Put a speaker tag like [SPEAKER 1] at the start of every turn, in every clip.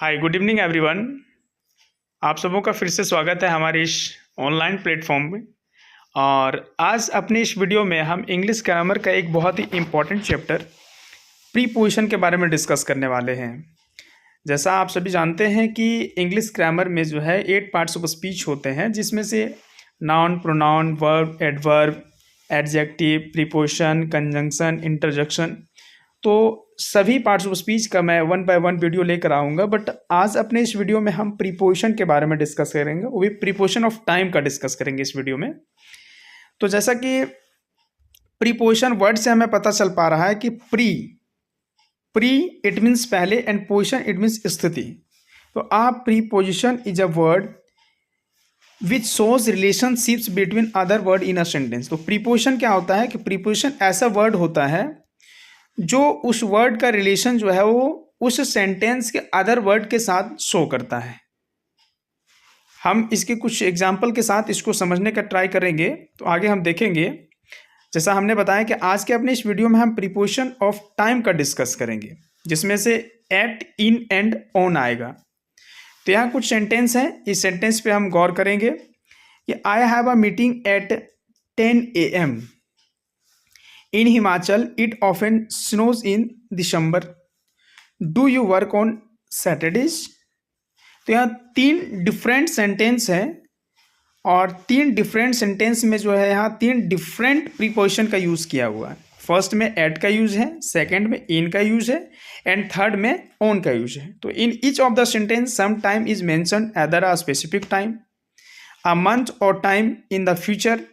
[SPEAKER 1] Hi good evening everyone. आप सबों का फिर से स्वागत है हमारे इस ऑनलाइन प्लेटफॉर्म में। और आज अपनी इस वीडियो में हम इंग्लिश ग्रामर का एक बहुत ही इम्पॉर्टेंट चैप्टर प्रीपोजिशन के बारे में डिस्कस करने वाले हैं। जैसा आप सभी जानते हैं कि इंग्लिश ग्रामर में जो है 8 पार्ट्स ऑफ स्पीच होते हैं, जिसमें से noun, pronoun, verb, adverb, adjective, preposition, conjunction, interjection. तो सभी पार्ट्स ऑफ स्पीच का मैं 1 बाय 1 वीडियो लेकर आऊँगा। बट आज अपने इस वीडियो में हम प्रीपोजिशन के बारे में डिस्कस करेंगे, वो भी प्रीपोजिशन ऑफ टाइम का डिस्कस करेंगे इस वीडियो में। तो जैसा कि प्रीपोजिशन वर्ड से हमें पता चल पा रहा है कि प्री इट मीन्स पहले एंड पोजिशन इट मीन्स स्थिति। तो preposition is a word which shows relationships between other word in a sentence. तो प्रीपोजिशन क्या होता है कि प्रीपोजिशन ऐसा वर्ड होता है जो उस वर्ड का रिलेशन जो है वो उस सेंटेंस के अदर वर्ड के साथ शो करता है। हम इसके कुछ एग्जाम्पल के साथ इसको समझने का ट्राई करेंगे, तो आगे हम देखेंगे। जैसा हमने बताया कि आज के अपने इस वीडियो में हम प्रीपोजिशन ऑफ टाइम का डिस्कस करेंगे, जिसमें से एट, इन एंड ऑन आएगा। तो यहाँ कुछ सेंटेंस हैं, इस सेंटेंस पे हम गौर करेंगे कि I have a meeting at 10 AM। In Himachal, it often snows in December. Do you work on Saturdays? तो यहाँ 3 डिफरेंट सेंटेंस हैं और 3 डिफरेंट सेंटेंस में जो है यहाँ 3 डिफरेंट प्रीपोजिशन का यूज़ किया हुआ है। फर्स्ट में एट का यूज़ है, सेकंड में इन का यूज़ है एंड थर्ड में ऑन का यूज़ है। तो in each of the sentence some time is mentioned either a specific time, a month or time in the future.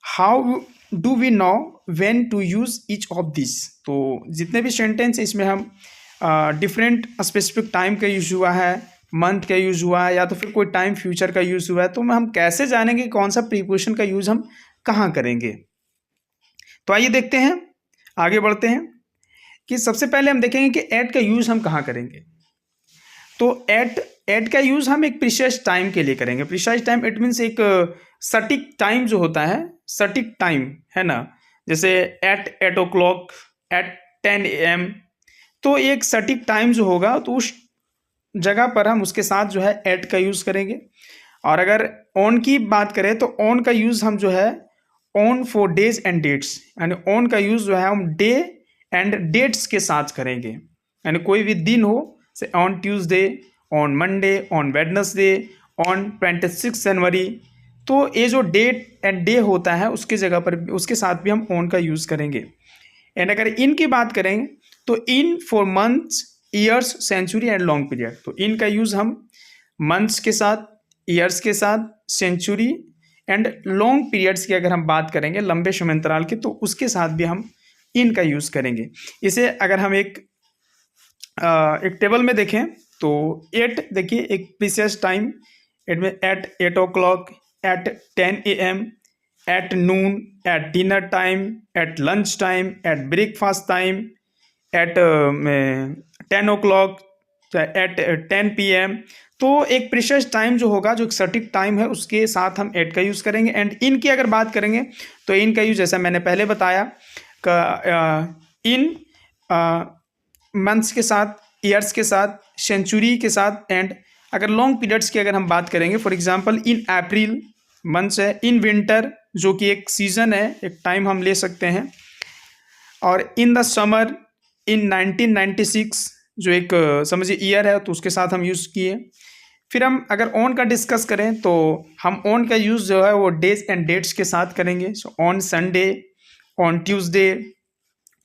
[SPEAKER 1] How do we know when to use each of this. तो जितने भी sentence इसमें हम different specific time का use हुआ है, month का use हुआ है या तो फिर कोई टाइम फ्यूचर का यूज़ हुआ है, तो हम कैसे जानेंगे कौन सा प्रीपोजिशन का यूज़ हम कहाँ करेंगे। तो आइए देखते हैं, आगे बढ़ते हैं कि सबसे पहले हम देखेंगे कि एट का यूज़ हम कहाँ करेंगे। तो एट का यूज़ हम एक प्रीसाइज टाइम के लिए करेंगे। प्रीसाइज टाइम इट मीन्स एक सटीक टाइम जो होता है, सटीक टाइम है ना, जैसे एट 8 o'clock, एट 10 AM। तो एक सटीक टाइम जो होगा तो उस जगह पर हम उसके साथ जो है एट का यूज़ करेंगे। और अगर ऑन की बात करें तो ऑन का यूज़ हम जो है on for days and dates, यानी ऑन का यूज़ जो है हम डे एंड डेट्स के साथ करेंगे। यानी कोई भी दिन हो, से on Tuesday, on Monday, on Wednesday, on 26 जनवरी। तो ये जो डेट एंड डे होता है उसके जगह पर उसके साथ भी हम ऑन का यूज़ करेंगे। एंड अगर इन की बात करें तो in for months, years, century and long period. तो इन का यूज़ हम मंथ्स के साथ, ईयर्स के साथ, सेंचुरी एंड लॉन्ग पीरियड्स की अगर हम बात करेंगे, लंबे समय अंतराल की, तो उसके साथ भी हम इन का यूज़ करेंगे। इसे अगर हम एक टेबल में देखें तो एट देखिए एक प्रीसियस टाइम, इट में at 8 o'clock, at 10 AM, at noon, at dinner time, at lunch time, at breakfast time, at 10 o'clock, at 10 PM। तो एक प्रीशियस टाइम जो होगा, जो एक सटीक टाइम है, उसके साथ हम एट का यूज़ करेंगे। एंड इन की अगर बात करेंगे तो इन का यूज़ जैसा मैंने पहले बताया इन मंथ्स के साथ, ईयर्स के साथ, सेंचुरी के साथ। एंड अगर लॉन्ग पीरियड्स की अगर हम बात करेंगे, for example in April months है, इन विंटर जो कि एक सीज़न है, एक टाइम हम ले सकते हैं, और इन द समर, इन 1996 जो एक समझिए ईयर है, तो उसके साथ हम यूज़ किए। फिर हम अगर ऑन का डिस्कस करें तो हम ऑन का यूज़ जो है वो डेज एंड डेट्स के साथ करेंगे। So on Sunday, on Tuesday,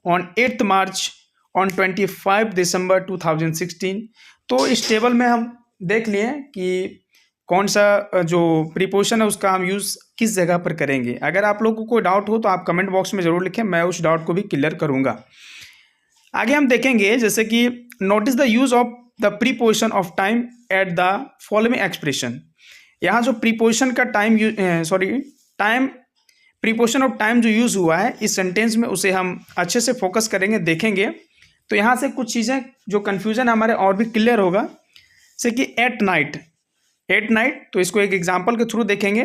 [SPEAKER 1] on 8th March, on 25 दिसंबर 2016। तो इस टेबल में हम देख लिए कि कौन सा जो प्रीपोजिशन है उसका हम यूज़ किस जगह पर करेंगे। अगर आप लोगों को कोई डाउट हो तो आप कमेंट बॉक्स में ज़रूर लिखें, मैं उस डाउट को भी क्लियर करूँगा। आगे हम देखेंगे जैसे कि notice the use of the preposition of time at the following expression. यहाँ जो प्रीपोजिशन का टाइम प्रीपोजिशन ऑफ टाइम जो यूज़ हुआ है इस सेंटेंस में, उसे हम अच्छे से फोकस करेंगे, देखेंगे। तो यहाँ से कुछ चीज़ें जो कन्फ्यूज़न हमारे और भी क्लियर होगा, जैसे कि एट नाइट। तो इसको एक एग्जाम्पल के थ्रू देखेंगे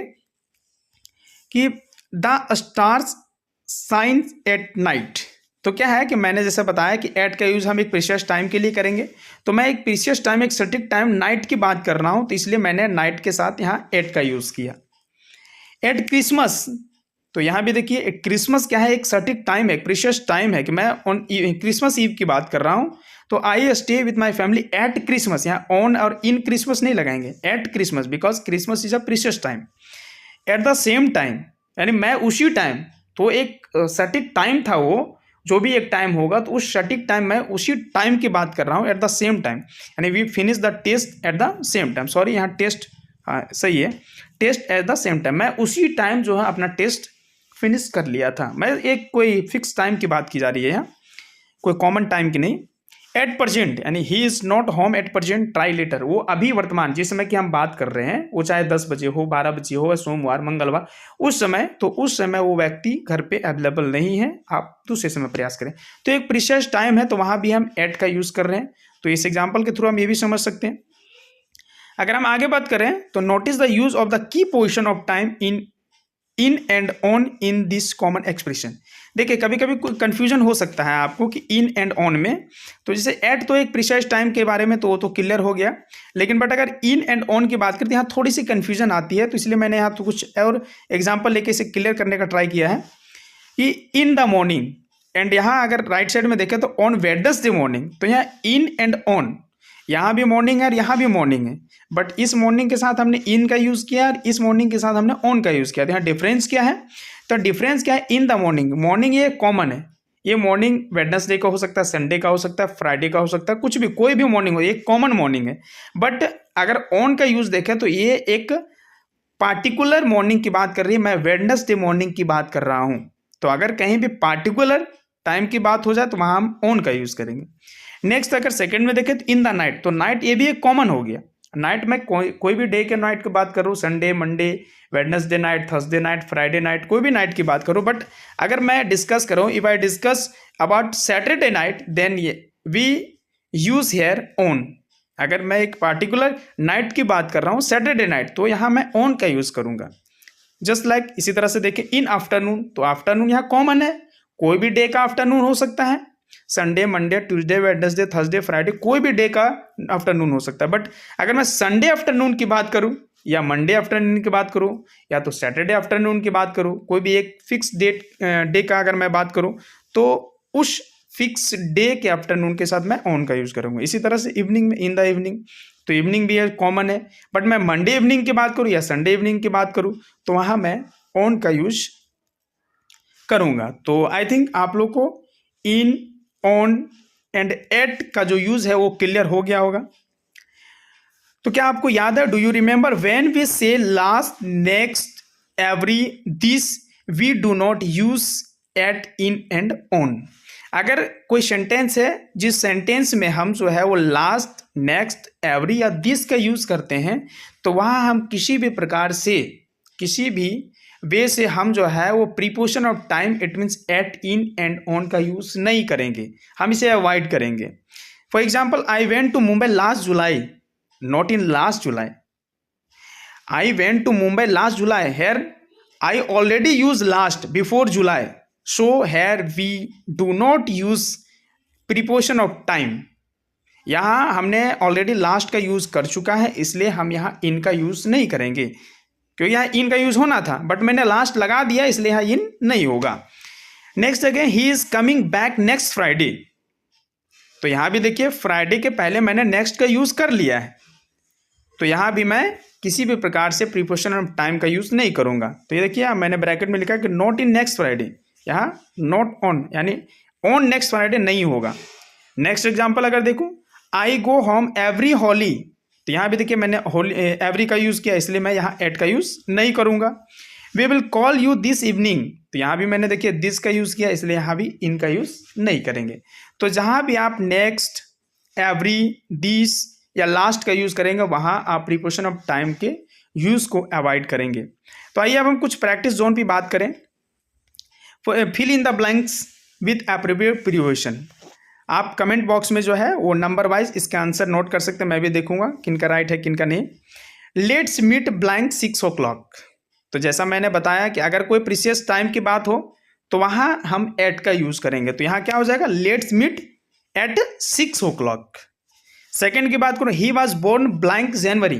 [SPEAKER 1] कि the stars shine at night. तो क्या है कि मैंने जैसे बताया कि एट का यूज़ हम एक प्रीशियस टाइम के लिए करेंगे, तो मैं एक प्रीशियस टाइम, एक सटीक टाइम नाइट की बात कर रहा हूँ, तो इसलिए मैंने नाइट के साथ यहाँ एट का यूज़ किया। एट क्रिसमस, तो यहाँ भी देखिए क्रिसमस क्या है, एक सटीक टाइम है, प्रीशियस टाइम है कि मैं ऑन क्रिसमस ईव की बात कर रहा हूँ, तो I stay with my family at Christmas. यहाँ ऑन और इन क्रिसमस नहीं लगाएंगे, eight Christmas, because Christmas is a precious time. Eight the same time, यानी मैं उसी टाइम, तो एक सटीक टाइम था वो, जो भी एक टाइम होगा तो उस सटीक टाइम मैं उसी टाइम की बात कर रहा हूँ, एट द सेम टाइम, यानी we finish the test at the same time. Sorry, यहाँ टेस्ट सही है, test at the same time, मैं उसी टाइम जो है अपना टेस्ट फिनिश कर लिया था। मैं एक कोई फिक्स टाइम की बात की जा रही है यहाँ, कोई कॉमन टाइम की नहीं। एट प्रेजेंट, यानी he is not home at present, try later, वो अभी वर्तमान जिस समय की हम बात कर रहे हैं, वो चाहे 10 बजे हो, 12 बजे हो, सोमवार मंगलवार, उस समय, तो उस समय वो व्यक्ति घर पे अवेलेबल नहीं है, आप दूसरे समय प्रयास करें। तो एक प्रीशियस टाइम है, तो वहाँ भी हम एट का यूज़ कर रहे हैं। तो इस एग्जाम्पल के थ्रू हम ये भी समझ सकते हैं। अगर हम आगे बात करें तो notice the use of the key position of time in and on in this common expression. देखिए कभी कभी कोई कंफ्यूजन हो सकता है आपको कि इन एंड ऑन में, तो जैसे एट तो एक प्रिसाइज टाइम के बारे में तो वो तो क्लियर हो गया, लेकिन बट अगर इन एंड ऑन की बात करते हैं, यहाँ थोड़ी सी कंफ्यूजन आती है, तो इसलिए मैंने यहाँ तो कुछ और एग्जाम्पल लेके इसे क्लियर करने का ट्राई किया है कि इन द मॉर्निंग, एंड यहाँ अगर राइट साइड में देखें तो ऑन वेडनेसडे मॉर्निंग, तो यहाँ इन एंड ऑन, यहाँ भी मॉर्निंग है और यहाँ भी मॉर्निंग है, बट इस मॉर्निंग के साथ हमने इन का यूज़ किया और इस मॉर्निंग के साथ हमने ऑन का यूज़ किया। तो यहाँ डिफरेंस क्या है, तो डिफरेंस क्या है, इन द मॉर्निंग, मॉर्निंग ये कॉमन है, ये मॉर्निंग वेडनेसडे का हो सकता है, संडे का हो सकता है, फ्राइडे का हो सकता है, कुछ भी कोई भी मॉर्निंग हो, ये कॉमन मॉर्निंग है। बट अगर ऑन का यूज़ देखें तो ये एक पार्टिकुलर मॉर्निंग की बात कर रही है, मैं वेडनेसडे मॉर्निंग की बात कर रहा हूँ। तो अगर कहीं भी पार्टिकुलर टाइम की बात हो जाए तो वहाँ हम ऑन का यूज़ करेंगे। नेक्स्ट अगर सेकंड में देखें तो इन द नाइट, तो नाइट ये भी एक कॉमन हो गया, नाइट में कोई भी डे के नाइट की बात करूँ, Sunday, Monday, Wednesday night, Thursday night, Friday night, कोई भी नाइट की बात करूँ। बट अगर मैं डिस्कस करूँ, if I discuss about Saturday night, then we use here on. अगर मैं एक पार्टिकुलर नाइट की बात कर रहा हूँ, सैटरडे नाइट, तो यहाँ मैं ऑन का यूज़ करूँगा। जस्ट लाइक इसी तरह से देखें इन आफ्टरनून, तो आफ्टरनून यहाँ कॉमन है, कोई भी डे का आफ्टरनून हो सकता है, Sunday, Monday, Tuesday, Wednesday, Thursday, Friday, कोई भी डे का आफ्टरनून हो सकता है। बट अगर मैं संडे आफ्टरनून की बात करूं या मंडे आफ्टरनून की बात करूं या तो सैटरडे आफ्टरनून की बात करूं, कोई भी एक फिक्स डे का अगर मैं बात करूं, तो उस फिक्स डे के आफ्टरनून के साथ मैं ऑन का यूज़ करूंगा। इसी तरह से इवनिंग में इन द इवनिंग, तो इवनिंग भी कॉमन है, बट मैं मंडे इवनिंग की बात करूँ या संडे इवनिंग की बात करूँ तो वहाँ मैं ऑन का यूज करूँगा। तो आई थिंक आप लोग को इन, ऑन एंड एट का जो यूज है वो क्लियर हो गया होगा। तो क्या आपको याद है, do you remember when we say last, next, every, this, we do not use at, in and on. अगर कोई सेंटेंस है जिस सेंटेंस में हम जो है वो लास्ट, नेक्स्ट, एवरी या दिस का यूज करते हैं, तो वहाँ हम किसी भी प्रकार से, किसी भी वे से हम जो है वो preposition of time, it means at, in and on का यूज नहीं करेंगे, हम इसे अवॉइड करेंगे। For example, I went to Mumbai last July, not in last July. I went to Mumbai last July, here I already use last before July, so here we do not use preposition of time. यहाँ हमने already last का use कर चुका है, इसलिए हम यहाँ इन का यूज नहीं करेंगे, क्योंकि यहाँ इन का यूज होना था, बट मैंने लास्ट लगा दिया, इसलिए यहाँ इन नहीं होगा। Next again, he is coming back next Friday, तो यहाँ भी देखिए फ्राइडे के पहले मैंने नेक्स्ट का यूज कर लिया है, तो यहाँ भी मैं किसी भी प्रकार से प्रीपोजिशन ऑफ टाइम का यूज नहीं करूँगा। तो ये देखिए मैंने ब्रैकेट में लिखा कि नॉट इन नेक्स्ट फ्राइडे, यहाँ नॉट ऑन, यानी ऑन नेक्स्ट फ्राइडे नहीं होगा। नेक्स्ट एग्जाम्पल अगर देखूँ, आई गो होम एवरी होली, तो यहाँ भी देखिए मैंने होली एवरी का यूज़ किया, इसलिए मैं यहाँ एट का यूज़ नहीं करूँगा। We will call you this evening, तो यहाँ भी मैंने देखिए दिस का यूज़ किया, इसलिए यहाँ भी इन का यूज़ नहीं करेंगे। तो जहाँ भी आप नेक्स्ट, एवरी, दिस या लास्ट का यूज़ करेंगे, वहाँ आप प्रीपोजिशन ऑफ टाइम के यूज़ को अवॉइड करेंगे। तो आइए अब हम कुछ प्रैक्टिस जोन की बात करें। Fill in the blanks with appropriate preposition. आप कमेंट बॉक्स में जो है वो नंबर वाइज इसका आंसर नोट कर सकते हैं, मैं भी देखूंगा किनका राइट है किनका नहीं। लेट्स मीट ब्लैंक 6 o'clock, तो जैसा मैंने बताया कि अगर कोई प्रीशियस टाइम की बात हो तो वहाँ हम एट का यूज़ करेंगे। तो यहाँ क्या हो जाएगा, let's meet at 6 o'clock। Second की बात करूँ, ही वॉज बोर्न ब्लैंक जनवरी।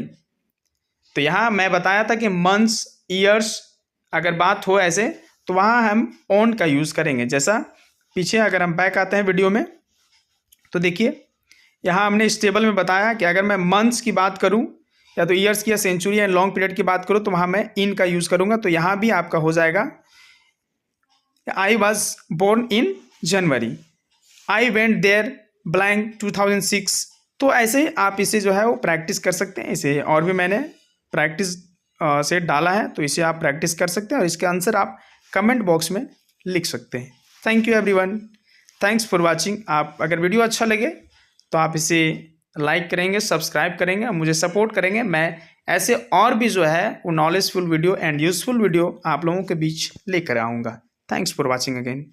[SPEAKER 1] तो यहाँ मैं बताया था कि मंथ्स, ईयर्स अगर बात हो ऐसे तो वहाँ हम ऑन का यूज़ करेंगे। जैसा पीछे अगर हम बैक आते हैं वीडियो में तो देखिए यहाँ हमने इस टेबल में बताया कि अगर मैं मंथ्स की बात करूँ या तो ईयर्स की या सेंचुरी या लॉन्ग पीरियड की बात करूँ तो वहाँ मैं इन का यूज़ करूँगा। तो यहाँ भी आपका हो जाएगा I was born in January, I went there blank 2006। तो ऐसे आप इसे जो है वो प्रैक्टिस कर सकते हैं। इसे और भी मैंने प्रैक्टिस से डाला है, तो इसे आप प्रैक्टिस कर सकते हैं और इसका आंसर आप कमेंट बॉक्स में लिख सकते हैं। Thank you everyone, thanks for watching. आप अगर वीडियो अच्छा लगे तो आप इसे लाइक करेंगे, सब्सक्राइब करेंगे, मुझे सपोर्ट करेंगे। मैं ऐसे और भी जो है वो knowledgeful video and useful video आप लोगों के बीच लेकर आऊँगा। Thanks for watching again.